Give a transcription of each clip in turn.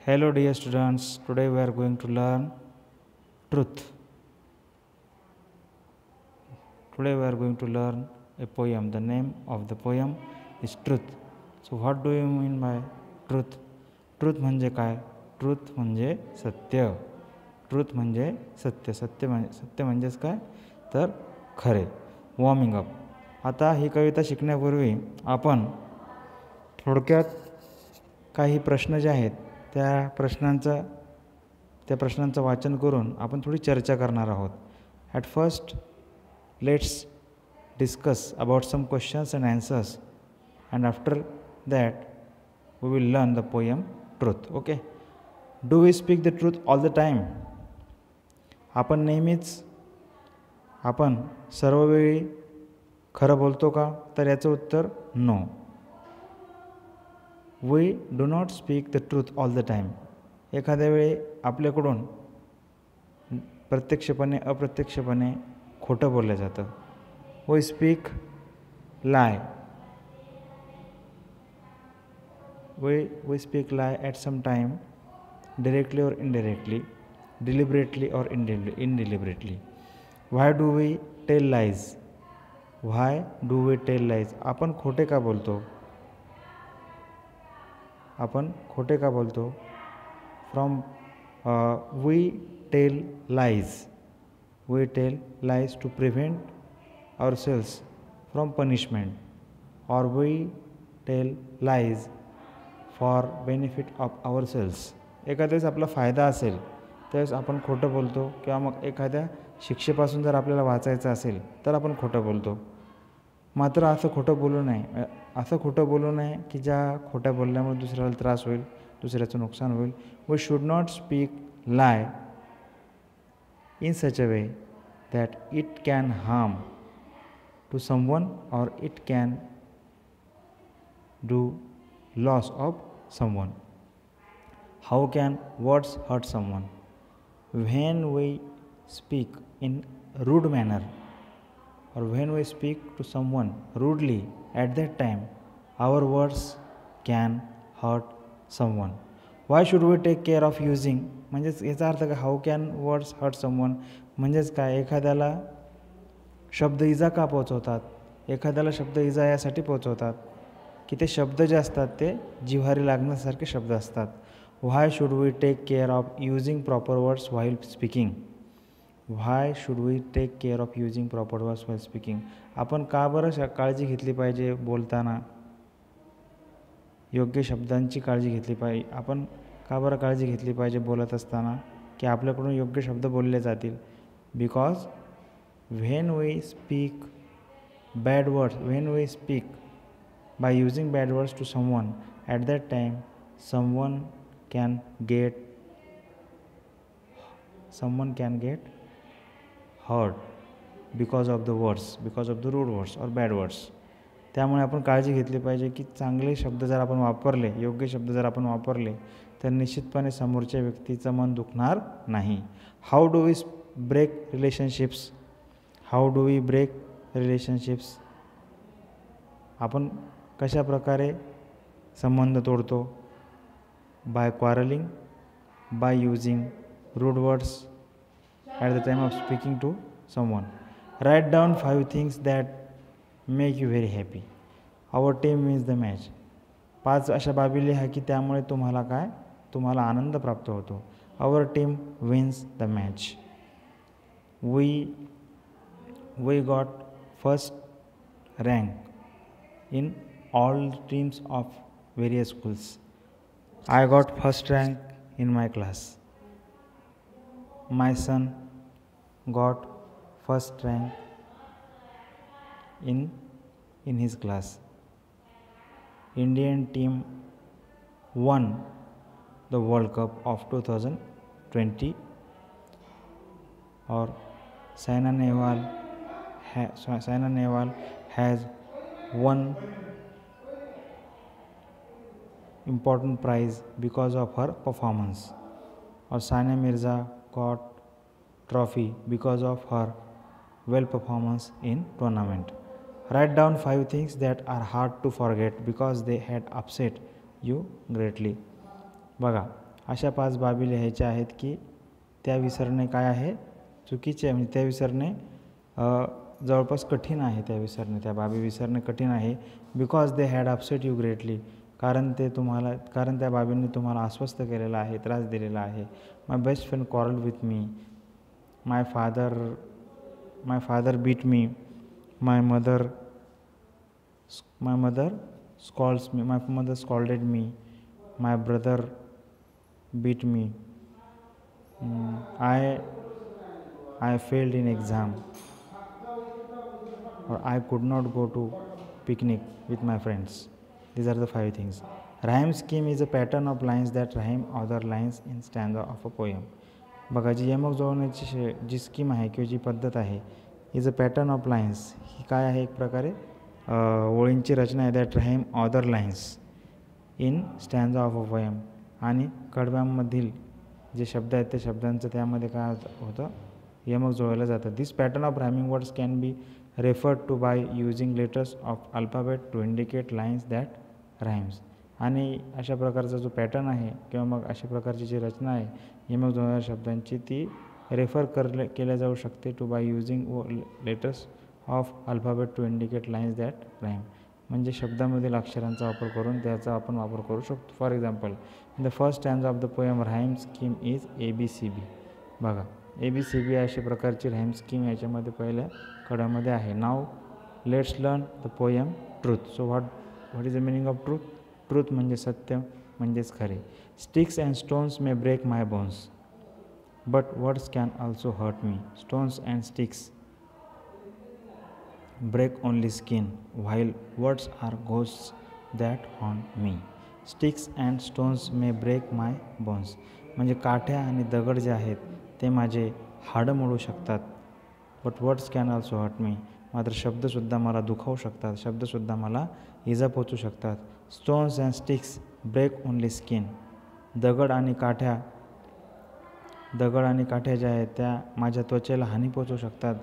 Hello dear students, today we are going to learn truth. Today we are going to learn a poem. The name of the poem is Truth. So what do you mean by truth? Truth म्हणजे काय? Truth म्हणजे सत्य. Truth म्हणजे सत्य. सत्य म्हणजेच काय? तर खरे. Warming up. आता ही कविता शिकण्यापूर्वी आपण थोडक्यात काही प्रश्न जे आहेत त्या प्रश्नांचं वाचन करून आपण थोडी चर्चा करणार आहोत. At first let's discuss about some questions and answers and after that we will learn the poem truth. Okay. Do we speak the truth all the time? आपण सर्व वेळी खरं बोलतो का? तर याचं उत्तर no. We do not speak the truth all the time. एखाद्या वेळी आपल्याकडून प्रत्यक्षपणे अप्रत्यक्षपणे खोटं बोललं जातं. We speak lie. We speak lie at some time, directly or indirectly, deliberately और indeliberately. Why do we tell lies? Why do we tell lies? आपण खोटे का बोलतो? From we tell lies. We tell lies to prevent ourselves from punishment, or we tell lies for benefit of ourselves. एखाद्या वेळेस आपला फायदा असेल त्यावेळेस आपण खोटं बोलतो, किंवा मग एखाद्या शिक्षेपासून जर आपल्याला वाचायचं असेल तर आपण खोटं बोलतो. मात्र असं खोटं बोलू नये की ज्या खोट्या बोलल्यामुळे दुसऱ्याला त्रास होईल, दुसऱ्याचं नुकसान होईल. We should not speak lie in such a way that it can harm to someone or it can do loss of someone. How can words hurt someone? When we speak in rude manner, or when we speak to someone rudely, at that time our words can hurt someone. Why should we take care of using? म्हणजेच याचा अर्थ काय? How can words hurt someone म्हणजेच काय? एखाद्याला शब्द इजा का पोचवतात? एखाद्याला शब्द इजा यासाठी पोचवतात की ते शब्द जे असतात ते जिव्हारी लागण्यासारखे शब्द असतात. Why should we take care of using proper words while speaking? Why should we take care of using proper words while speaking? आपण का बरं काळजी घेतली पाहिजे बोलताना? योग्य शब्दांची काळजी घेतली पाहिजे. आपण का बरं काळजी घेतली पाहिजे बोलत असताना की आपल्याकडून योग्य शब्द बोलले जातील? Because when we speak bad words, when we speak by using bad words to someone, at that time someone can get hurt because of the words, because of the rude words or bad words. त्यामुळे आपण काळजी घेतली पाहिजे की चांगले शब्द जर आपण वापरले, योग्य शब्द जर आपण वापरले तर निश्चितपणे समोरच्या व्यक्तीचं मन दुखणार नाही. How do we break relationships? How do we break relationships? आपण कशा प्रकारे संबंध तोडतो? By quarrelling, by using rude words at the time of speaking to someone. Write down 5 things that make you very happy. Our team wins the match. 5 अशा बाबी लिहा की त्यामुळे तुम्हाला आनंद प्राप्त होतो. Our team wins the match. We got first rank in all teams of various schools. I got first rank in my class. My son got first rank in his class. Indian team won the World Cup of 2020. Or Saina Nehwal has won important prize because of her performance. Or Sania Mirza got trophy because of her well performance in tournament. Write down 5 things that are hard to forget because they had upset you greatly. बघा, अशा 5 बाबी लिहायच्या आहेत की त्या विसरणे काय आहे, चुकीचे आहे. म्हणजे त्या विसरणे जवळपास कठीण आहे. त्या बाबी विसरणे कठीण आहे. Because they had upset you greatly, कारण त्या बाबींनी तुम्हाला अस्वस्थ केलेलं आहे, त्रास दिलेला आहे. My best friend quarrel with me, my father beat me, my mother scolded me, my brother beat me, I failed in exam, or I could not go to picnic with my friends. These are the 5 things. Rhyme scheme is a pattern of lines that rhyme other lines in stanza of a poem. बघा, जी यमक जुळवण्याची जी scheme आहे किंवा जी पद्धत आहे, is a pattern of lines. ही काय आहे, एक प्रकारे ओळींची रचना आहे. That rhyme other lines in stanza of a poem. आणि कडव्यांमधील जे शब्द आहेत त्या शब्दांचं त्यामध्ये काय होतं, यमक जुळवलं जातं. This pattern of rhyming words can be referred to by using letters of alphabet to indicate lines that rhymes. आणि अशा प्रकारचा जो पॅटर्न आहे किंवा मग अशा प्रकारची जी रचना आहे यमक जुळवणाऱ्या शब्दांची, ती रेफर केल्या जाऊ शकते to by using letters of alphabet to indicate lines that rhyme. म्हणजे शब्दामधील अक्षरांचा वापर करून त्याचा आपण वापर करू शकतो. For example, in the first stanza of the poem rhyme scheme is ABCB. बघा, ABCB अशा प्रकारची राईम स्कीम याच्यामध्ये पहिल्या कडामध्ये आहे. नाव let's learn the poem truth. So what is the meaning of truth? Truth म्हणजे सत्य, म्हणजेच खरे. Sticks and stones may break my bones, but words can also hurt me. Stones and sticks break only skin, while words are ghosts that haunt me. Sticks and stones may break my bones. म्हणजे काठ्या आणि दगड जे आहेत ते माझे हाडं मोडू शकतात. But words can also hurt me. मात्र शब्दसुद्धा मला दुखावू शकतात, शब्दसुद्धा मला इजा पोचू शकतात. Stones and sticks break only skin. दगड आणि काठ्या ज्या आहेत त्या माझ्या त्वचेला हानी पोचवू शकतात.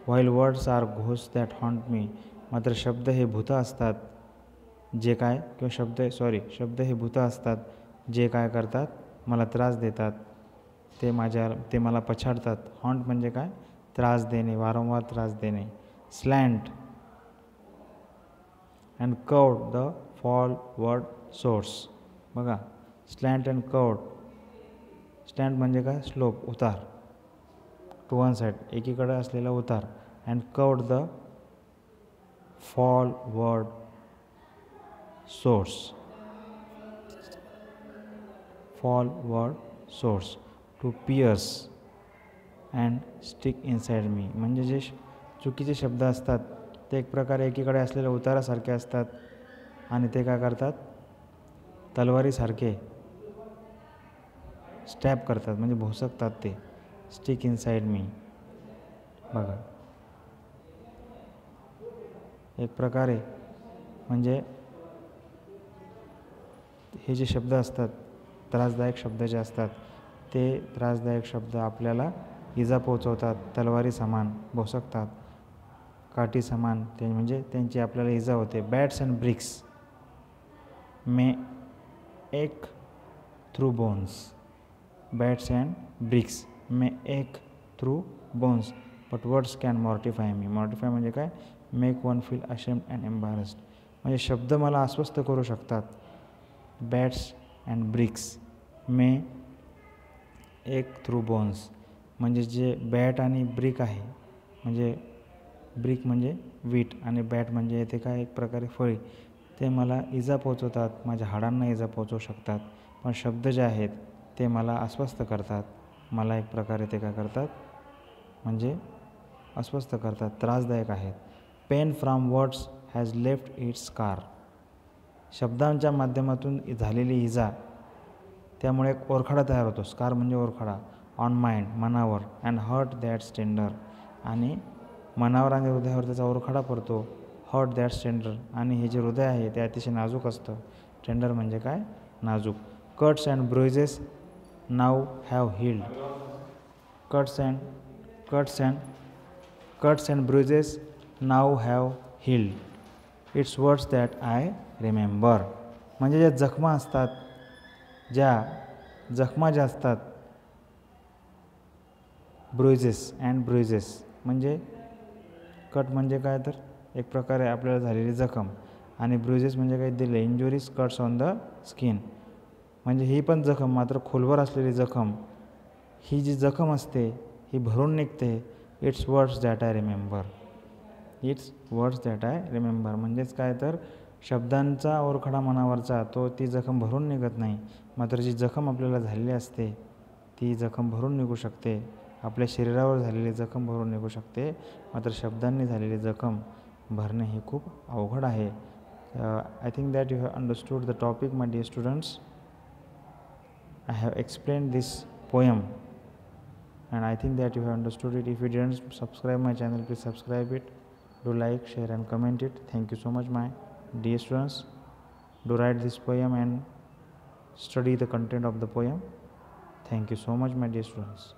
While words are ghost that haunt me. मात्र शब्द हे भूत असतात शब्द हे भूत असतात जे काय करतात, मला त्रास देतात, ते मला पछाडतात. हॉन्ट म्हणजे काय, त्रास देणे, वारंवार त्रास देणे. Slant and curved the forward source. बघा, स्लँट अँड कर्व्ड. स्लँट म्हणजे काय, स्लोप, उतार, टू वन साईड, एकीकडे असलेला उतार. And curved the forward source to pierce and stick inside me. म्हणजे जे चुकीचे शब्द असतात ते एक प्रकारे एकीकडे असलेल्या उतारासारखे असतात आणि ते काय करतात, तलवारीसारखे स्टॅब करतात, म्हणजे भोसकतात ते. स्टिक इनसाइड मी. बघा, एक प्रकारे म्हणजे हे जे शब्द असतात, त्रासदायक शब्द जे असतात, ते त्रासदायक शब्द आपल्याला इजा पोचवतात, तलवारी समान भोसकतात, काठी समान, ते म्हणजे त्यांची आपल्याला इजा होते. Bats and bricks may ache through bones. Bats and bricks may ache through bones, but words can mortify me. Mortify म्हणजे काय, make one feel ashamed and embarrassed. म्हणजे शब्द मला अस्वस्थ करू शकतात. Bats and bricks may ache through bones, म्हणजे जे बॅट आणि ब्रिक आहे, म्हणजे ब्रिक म्हणजे वीट आणि बॅट म्हणजे येथे काय, एक प्रकारे फळी, ते मला इजा पोचवतात, माझ्या हाडांना इजा पोचवू शकतात. पण शब्द जे आहेत ते मला अस्वस्थ करतात, मला एक प्रकारे ते काय करतात, म्हणजे अस्वस्थ करतात, त्रासदायक आहेत. Pain from words has left its scar. शब्दांच्या माध्यमातून झालेली इजा, त्यामुळे एक ओरखडा तयार होतो. स्कार म्हणजे ओरखडा. ऑन माइंड, मनावर. And hurt that's tender. आणि मनावर आणि हृदयावर त्याचा ओरखडा पडतो. Hurt that's tender. आणि हे जे हृदय आहे ते अतिशय नाजूक असतं. टेंडर म्हणजे काय, नाजूक. Cuts and bruises now have healed. Cuts and bruises now have healed. It's words that I remember. म्हणजे ज्या जखमा असतात, ज्या जखमा ज्या असतात, ब्रुइजेस अँड ब्रुइजेस म्हणजे कट म्हणजे काय तर एक प्रकारे आपल्याला झालेली जखम, आणि ब्रुइजेस म्हणजे काय दिले injuries cuts on the skin म्हणजे ही पण जखम, मात्र खोलवर असलेली जखम. ही जी जखम असते ही भरून निघते. It's words that I remember. It's words that I remember म्हणजेच काय तर शब्दांचा ओरखडा मनावरचा तो ती जखम भरून निघत नाही, मात्र जी जखम आपल्याला झालेली असते ती जखम भरून निघू शकते. आपल्या शरीरावर झालेली जखम भरून निघू शकते, मात्र शब्दांनी झालेली जखम भरणे हे खूप अवघड आहे. I think that you have understood the topic my dear students. I have explained this poem and I think that you have understood it. If you didn't subscribe my channel, please subscribe it. Do like, share and comment it. Thank you so much my dear students. Do write this poem and study the content of the poem. Thank you so much my dear students.